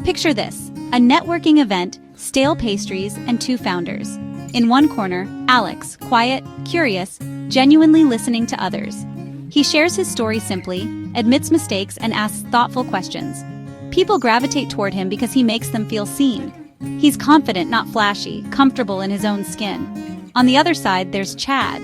Picture this, a networking event, stale pastries, and two founders. In one corner, Alex, quiet, curious, genuinely listening to others. He shares his story simply, admits mistakes, and asks thoughtful questions. People gravitate toward him because he makes them feel seen. He's confident, not flashy, comfortable in his own skin. On the other side, there's Chad.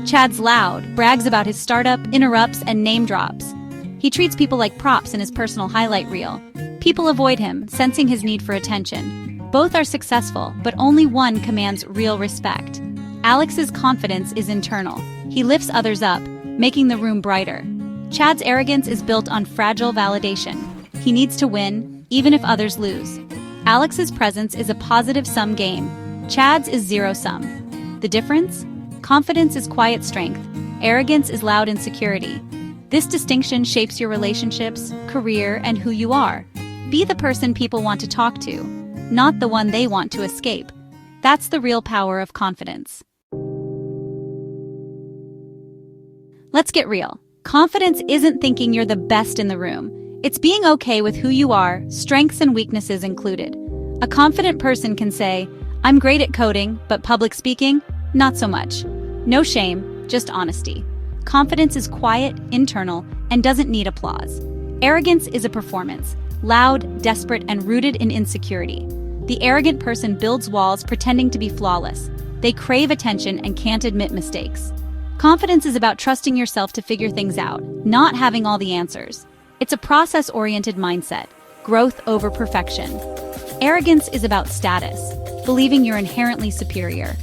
Chad's loud, brags about his startup, interrupts, and name drops. He treats people like props in his personal highlight reel. People avoid him, sensing his need for attention. Both are successful, but only one commands real respect. Alex's confidence is internal. He lifts others up, making the room brighter. Chad's arrogance is built on fragile validation. He needs to win, even if others lose. Alex's presence is a positive-sum game. Chad's is zero-sum. The difference? Confidence is quiet strength. Arrogance is loud insecurity. This distinction shapes your relationships, career, and who you are. Be the person people want to talk to, not the one they want to escape. That's the real power of confidence. Let's get real. Confidence isn't thinking you're the best in the room. It's being okay with who you are, strengths and weaknesses included. A confident person can say, "I'm great at coding, but public speaking, not so much." No shame, just honesty. Confidence is quiet, internal, and doesn't need applause. Arrogance is a performance, loud, desperate, and rooted in insecurity. The arrogant person builds walls pretending to be flawless. They crave attention and can't admit mistakes. Confidence is about trusting yourself to figure things out, not having all the answers. It's a process-oriented mindset, growth over perfection. Arrogance is about status, believing you're inherently superior.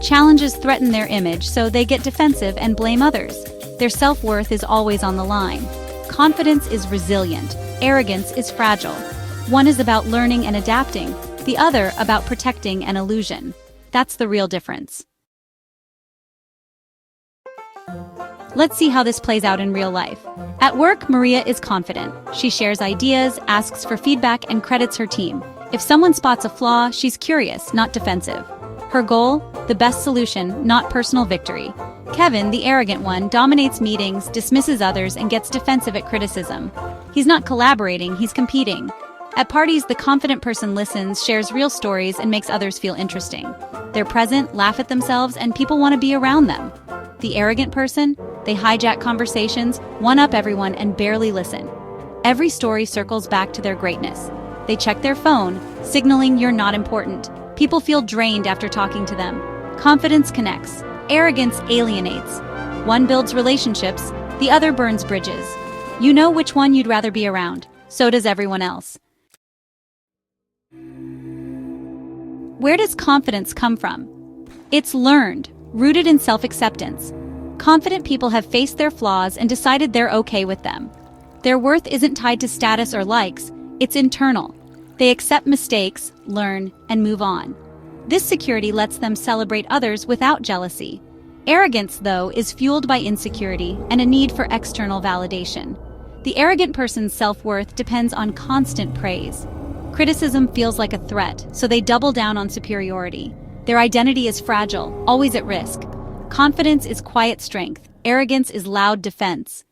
Challenges threaten their image, so they get defensive and blame others. Their self-worth is always on the line. Confidence is resilient. Arrogance is fragile. One is about learning and adapting, the other about protecting an illusion. That's the real difference. Let's see how this plays out in real life. At work, Maria is confident. She shares ideas, asks for feedback, and credits her team. If someone spots a flaw, she's curious, not defensive. Her goal? The best solution, not personal victory. Kevin, the arrogant one, dominates meetings, dismisses others, and gets defensive at criticism. He's not collaborating, he's competing. At parties, the confident person listens, shares real stories, and makes others feel interesting. They're present, laugh at themselves, and people want to be around them. The arrogant person? They hijack conversations, one-up everyone, and barely listen. Every story circles back to their greatness. They check their phone, signaling you're not important. People feel drained after talking to them. Confidence connects. Arrogance alienates. One builds relationships, the other burns bridges. You know which one you'd rather be around. So does everyone else. Where does confidence come from? It's learned, rooted in self-acceptance. Confident people have faced their flaws and decided they're okay with them. Their worth isn't tied to status or likes, it's internal. They accept mistakes, learn, and move on. This security lets them celebrate others without jealousy. Arrogance, though, is fueled by insecurity and a need for external validation. The arrogant person's self-worth depends on constant praise. Criticism feels like a threat, so they double down on superiority. Their identity is fragile, always at risk. Confidence is quiet strength. Arrogance is loud defense.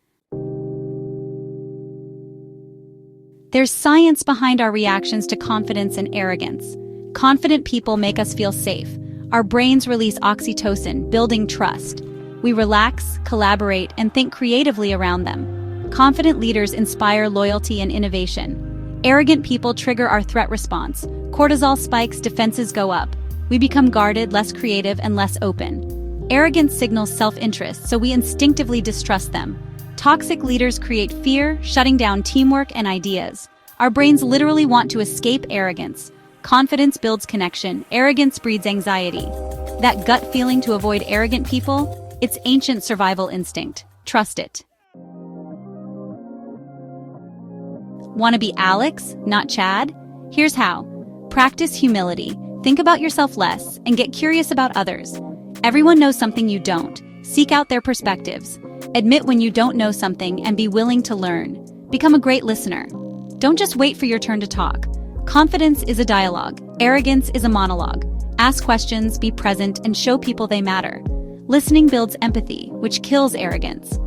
There's science behind our reactions to confidence and arrogance. Confident people make us feel safe. Our brains release oxytocin, building trust. We relax, collaborate, and think creatively around them. Confident leaders inspire loyalty and innovation. Arrogant people trigger our threat response. Cortisol spikes, defenses go up. We become guarded, less creative, and less open. Arrogance signals self-interest, so we instinctively distrust them. Toxic leaders create fear, shutting down teamwork and ideas. Our brains literally want to escape arrogance. Confidence builds connection. Arrogance breeds anxiety. That gut feeling to avoid arrogant people? It's ancient survival instinct. Trust it. Want to be Alex, not Chad? Here's how. Practice humility. Think about yourself less and get curious about others. Everyone knows something you don't. Seek out their perspectives. Admit when you don't know something and be willing to learn. Become a great listener. Don't just wait for your turn to talk. Confidence is a dialogue. Arrogance is a monologue. Ask questions, be present, and show people they matter. Listening builds empathy, which kills arrogance.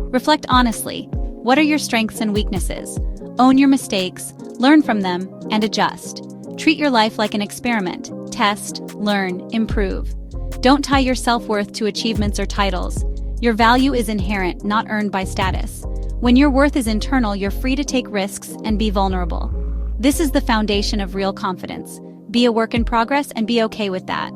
Reflect honestly. What are your strengths and weaknesses? Own your mistakes. Learn from them and adjust. Treat your life like an experiment. Test, learn, improve. Don't tie your self-worth to achievements or titles. Your value is inherent, not earned by status. When your worth is internal, you're free to take risks and be vulnerable. This is the foundation of real confidence. Be a work in progress and be okay with that.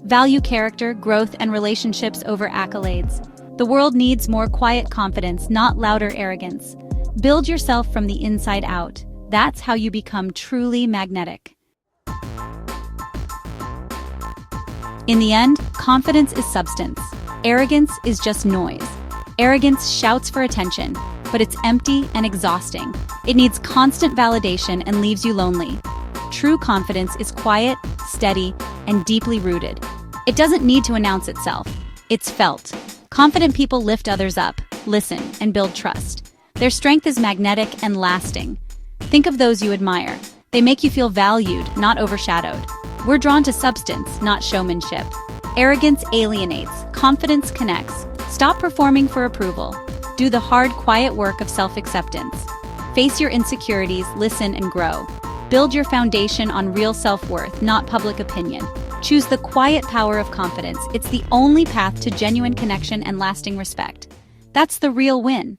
Value character, growth, and relationships over accolades. The world needs more quiet confidence, not louder arrogance. Build yourself from the inside out. That's how you become truly magnetic. In the end, confidence is substance. Arrogance is just noise. Arrogance shouts for attention, but it's empty and exhausting. It needs constant validation and leaves you lonely. True confidence is quiet, steady, and deeply rooted. It doesn't need to announce itself. It's felt. Confident people lift others up, listen, and build trust. Their strength is magnetic and lasting. Think of those you admire. They make you feel valued, not overshadowed. We're drawn to substance, not showmanship. Arrogance alienates, confidence connects. Stop performing for approval. Do the hard, quiet work of self-acceptance. Face your insecurities, listen, and grow. Build your foundation on real self-worth, not public opinion. Choose the quiet power of confidence. It's the only path to genuine connection and lasting respect. That's the real win.